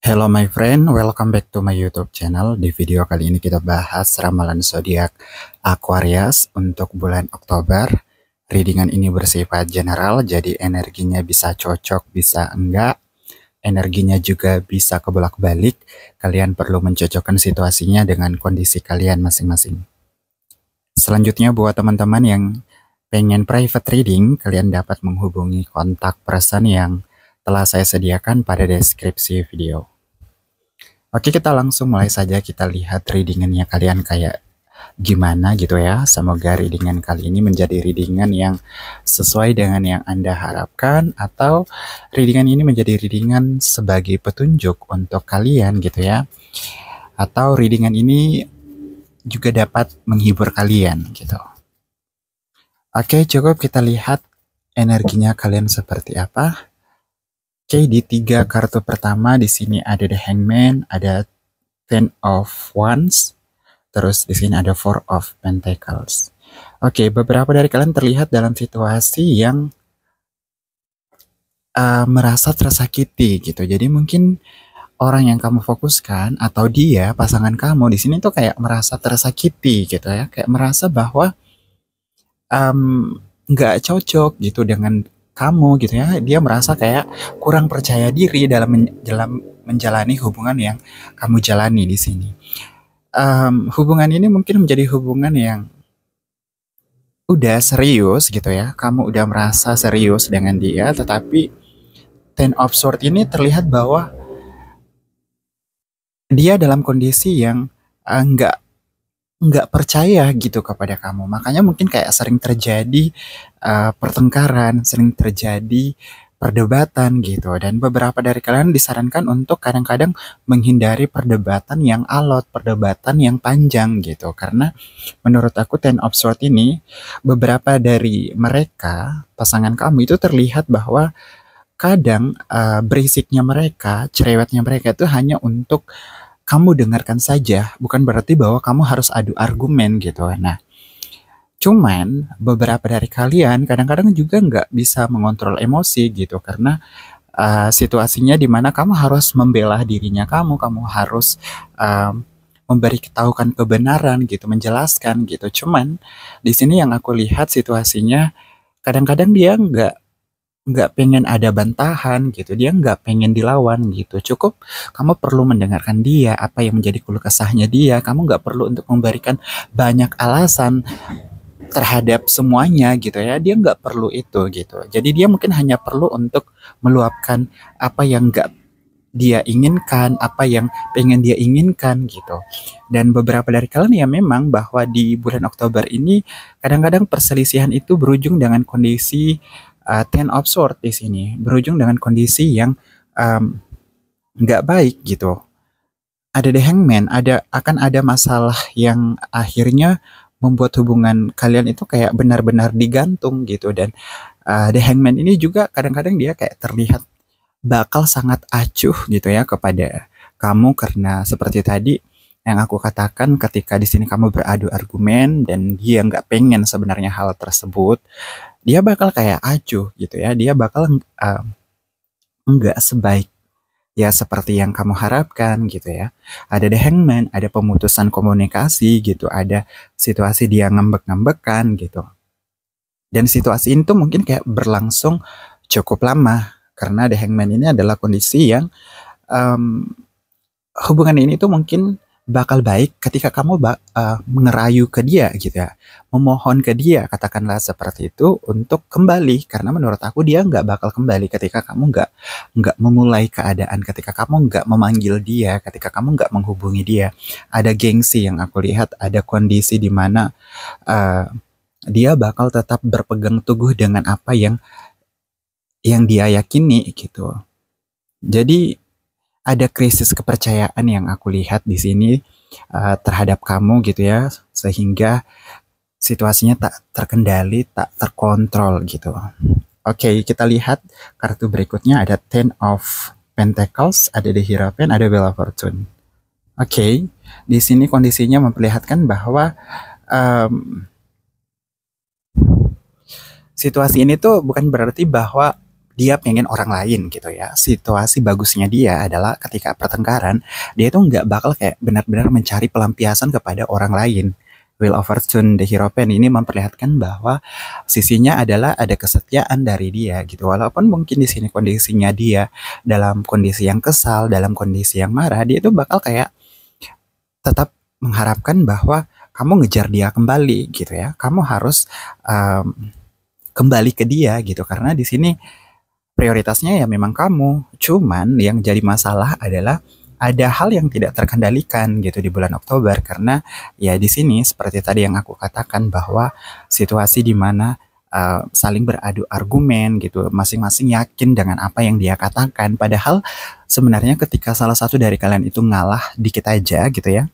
Hello my friend, welcome back to my YouTube channel. Di video kali ini kita bahas ramalan zodiak Aquarius untuk bulan Oktober. Readingan ini bersifat general, jadi energinya bisa cocok, bisa enggak. Energinya juga bisa kebolak-balik. Kalian perlu mencocokkan situasinya dengan kondisi kalian masing-masing. Selanjutnya buat teman-teman yang pengen private reading, kalian dapat menghubungi kontak person yang telah saya sediakan pada deskripsi video. Oke, kita langsung mulai saja. Kita lihat readingannya kalian kayak gimana gitu ya. Semoga readingan kali ini menjadi readingan yang sesuai dengan yang Anda harapkan, atau readingan ini menjadi readingan sebagai petunjuk untuk kalian gitu ya. Atau readingan ini juga dapat menghibur kalian gitu. Oke, cukup kita lihat energinya kalian seperti apa. Oke, di 3 kartu pertama di sini ada The Hangman, ada Ten of Wands, terus di sini ada Four of Pentacles. Oke, beberapa dari kalian terlihat dalam situasi yang merasa tersakiti gitu. Jadi mungkin orang yang kamu fokuskan atau dia pasangan kamu di sini tuh kayak merasa tersakiti gitu ya, kayak merasa bahwa nggak cocok gitu dengan kamu gitu ya. Dia merasa kayak kurang percaya diri dalam menjalani hubungan yang kamu jalani di sini. Hubungan ini mungkin menjadi hubungan yang udah serius gitu ya. Kamu udah merasa serius dengan dia, tetapi Ten of Swords ini terlihat bahwa dia dalam kondisi yang nggak percaya gitu kepada kamu. Makanya mungkin kayak sering terjadi pertengkaran, sering terjadi perdebatan gitu. Dan beberapa dari kalian disarankan untuk kadang-kadang menghindari perdebatan yang alot, perdebatan yang panjang gitu. Karena menurut aku Ten of Swords ini, beberapa dari mereka, pasangan kamu itu terlihat bahwa kadang berisiknya mereka, cerewetnya mereka itu hanya untuk kamu dengarkan saja, bukan berarti bahwa kamu harus adu argumen gitu. Nah, cuman beberapa dari kalian kadang-kadang juga nggak bisa mengontrol emosi gitu, karena situasinya dimana kamu harus membela dirinya kamu harus memberitahukan kebenaran gitu, menjelaskan gitu. Cuman di sini yang aku lihat situasinya kadang-kadang dia nggak pengen ada bantahan gitu, dia nggak pengen dilawan gitu. Cukup kamu perlu mendengarkan dia, apa yang menjadi keluh kesahnya dia. Kamu nggak perlu untuk memberikan banyak alasan terhadap semuanya gitu ya. Dia nggak perlu itu gitu. Jadi dia mungkin hanya perlu untuk meluapkan apa yang nggak dia inginkan, apa yang pengen dia inginkan gitu. Dan beberapa dari kalian ya memang bahwa di bulan Oktober ini kadang-kadang perselisihan itu berujung dengan kondisi Ten of Swords di sini, berujung dengan kondisi yang nggak baik gitu. Ada The Hangman, akan ada masalah yang akhirnya membuat hubungan kalian itu kayak benar-benar digantung gitu. Dan The Hangman ini juga kadang-kadang dia kayak terlihat bakal sangat acuh gitu ya kepada kamu, karena seperti tadi yang aku katakan, ketika di sini kamu beradu argumen dan dia nggak pengen sebenarnya hal tersebut, dia bakal kayak acuh gitu ya. Dia bakal nggak sebaik ya seperti yang kamu harapkan gitu ya. Ada The Hangman, ada pemutusan komunikasi gitu, ada situasi dia ngambek-ngambekan gitu. Dan situasi ini tuh mungkin kayak berlangsung cukup lama, karena The Hangman ini adalah kondisi yang hubungan ini tuh mungkin bakal baik ketika kamu mengerayu ke dia gitu ya, memohon ke dia, katakanlah seperti itu, untuk kembali. Karena menurut aku dia nggak bakal kembali ketika kamu nggak memulai keadaan, ketika kamu nggak memanggil dia, ketika kamu nggak menghubungi dia. Ada gengsi yang aku lihat, ada kondisi di mana dia bakal tetap berpegang teguh dengan apa yang dia yakini gitu. Jadi ada krisis kepercayaan yang aku lihat di sini terhadap kamu gitu ya, sehingga situasinya tak terkendali, tak terkontrol gitu. Oke, kita lihat kartu berikutnya. Ada Ten of Pentacles, ada The Hierophant, ada Wheel of Fortune. Oke, di sini kondisinya memperlihatkan bahwa situasi ini tuh bukan berarti bahwa dia pengen orang lain gitu ya. Situasi bagusnya dia adalah ketika pertengkaran, dia itu nggak bakal kayak benar-benar mencari pelampiasan kepada orang lain. Wheel of Fortune The Hierophant ini memperlihatkan bahwa sisinya adalah ada kesetiaan dari dia gitu. Walaupun mungkin di sini kondisinya dia dalam kondisi yang kesal, dalam kondisi yang marah, dia itu bakal kayak tetap mengharapkan bahwa kamu ngejar dia kembali gitu ya. Kamu harus kembali ke dia gitu, karena di sini prioritasnya ya memang kamu. Cuman yang jadi masalah adalah ada hal yang tidak terkendalikan gitu di bulan Oktober, karena ya di sini seperti tadi yang aku katakan bahwa situasi di mana saling beradu argumen gitu, masing-masing yakin dengan apa yang dia katakan, padahal sebenarnya ketika salah satu dari kalian itu ngalah dikit aja gitu ya,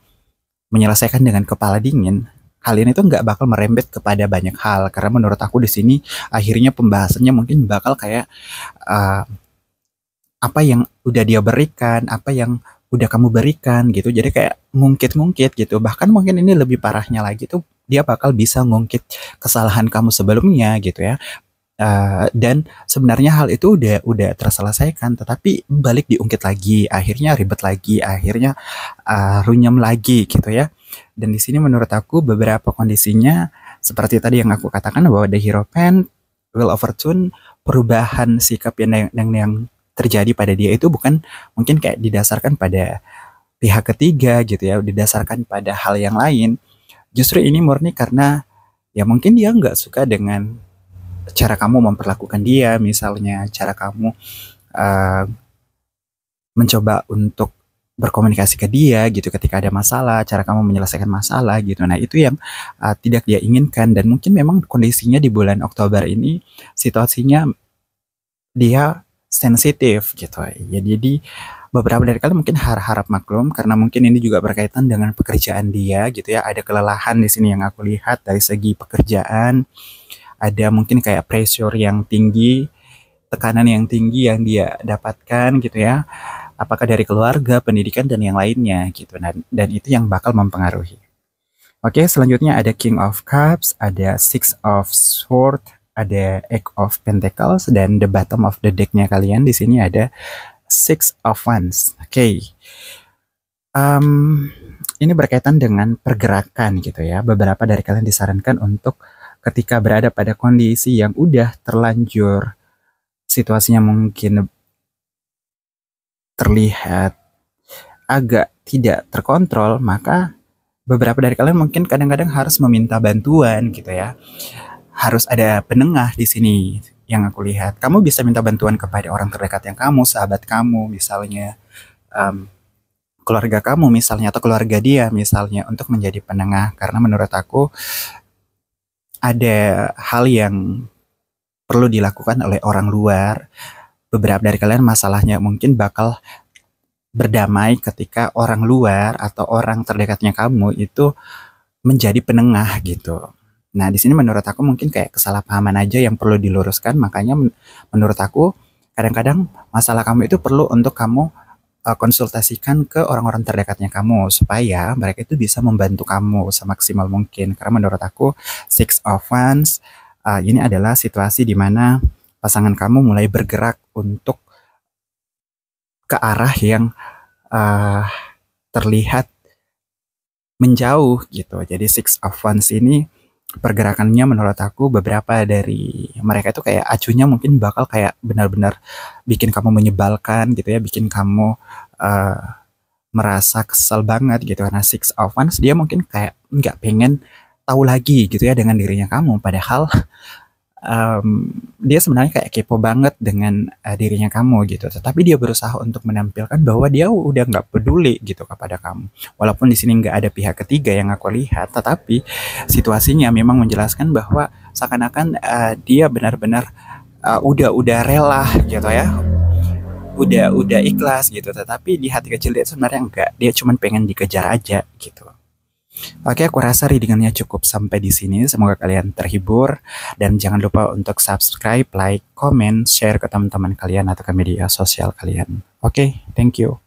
menyelesaikan dengan kepala dingin, kalian itu nggak bakal merembet kepada banyak hal. Karena menurut aku di sini akhirnya pembahasannya mungkin bakal kayak uh, apa yang udah dia berikan, apa yang udah kamu berikan gitu. Jadi kayak ngungkit-ngungkit gitu. Bahkan mungkin ini lebih parahnya lagi tuh, dia bakal bisa ngungkit kesalahan kamu sebelumnya gitu ya. Dan sebenarnya hal itu udah terselesaikan, tetapi balik diungkit lagi, akhirnya ribet lagi, akhirnya runyam lagi gitu ya. Dan di sini menurut aku beberapa kondisinya seperti tadi yang aku katakan bahwa The Hierophant, Wheel of Fortune, perubahan sikap yang terjadi pada dia itu bukan mungkin kayak didasarkan pada pihak ketiga gitu ya, didasarkan pada hal yang lain. Justru ini murni karena ya mungkin dia nggak suka dengan cara kamu memperlakukan dia, misalnya cara kamu uh, mencoba untuk berkomunikasi ke dia gitu ketika ada masalah, cara kamu menyelesaikan masalah gitu. Nah itu yang tidak dia inginkan, dan mungkin memang kondisinya di bulan Oktober ini situasinya dia sensitif gitu ya. Jadi beberapa dari kalian mungkin harap maklum, karena mungkin ini juga berkaitan dengan pekerjaan dia gitu ya. Ada kelelahan di sini yang aku lihat dari segi pekerjaan. Ada mungkin kayak pressure yang tinggi, tekanan yang tinggi yang dia dapatkan gitu ya. Apakah dari keluarga, pendidikan, dan yang lainnya gitu. Dan itu yang bakal mempengaruhi. Oke, selanjutnya ada King of Cups, ada Six of Swords, ada Eight of Pentacles, dan the bottom of the deck-nya kalian di sini ada Six of Wands. Oke. Ini berkaitan dengan pergerakan gitu ya. Beberapa dari kalian disarankan untuk ketika berada pada kondisi yang udah terlanjur situasinya mungkin terlihat agak tidak terkontrol, maka beberapa dari kalian mungkin kadang-kadang harus meminta bantuan gitu ya. Harus ada penengah di sini yang aku lihat. Kamu bisa minta bantuan kepada orang terdekat yang kamu, sahabat kamu misalnya, keluarga kamu misalnya, atau keluarga dia misalnya, untuk menjadi penengah. Karena menurut aku ada hal yang perlu dilakukan oleh orang luar. Beberapa dari kalian masalahnya mungkin bakal berdamai ketika orang luar atau orang terdekatnya kamu itu menjadi penengah gitu. Nah, di sini menurut aku mungkin kayak kesalahpahaman aja yang perlu diluruskan. Makanya menurut aku kadang-kadang masalah kamu itu perlu untuk kamu konsultasikan ke orang-orang terdekatnya kamu, supaya mereka itu bisa membantu kamu semaksimal mungkin. Karena menurut aku Six of Wands ini adalah situasi di mana pasangan kamu mulai bergerak untuk ke arah yang terlihat menjauh gitu. Jadi Six of Wands ini pergerakannya menurut aku beberapa dari mereka itu kayak acunya mungkin bakal kayak benar-benar bikin kamu menyebalkan gitu ya, bikin kamu merasa kesel banget gitu. Karena Six of Wands dia mungkin kayak nggak pengen tahu lagi gitu ya dengan dirinya kamu, padahal dia sebenarnya kayak kepo banget dengan dirinya kamu gitu. Tetapi dia berusaha untuk menampilkan bahwa dia udah nggak peduli gitu kepada kamu. Walaupun di sini nggak ada pihak ketiga yang aku lihat, tetapi situasinya memang menjelaskan bahwa seakan-akan dia benar-benar udah rela gitu ya, udah ikhlas gitu. Tetapi di hati kecil dia sebenarnya enggak, dia cuma pengen dikejar aja gitu. Oke, aku rasa readingannya cukup sampai di sini. Semoga kalian terhibur, dan jangan lupa untuk subscribe, like, comment, share ke teman-teman kalian atau ke media sosial kalian. Oke, thank you.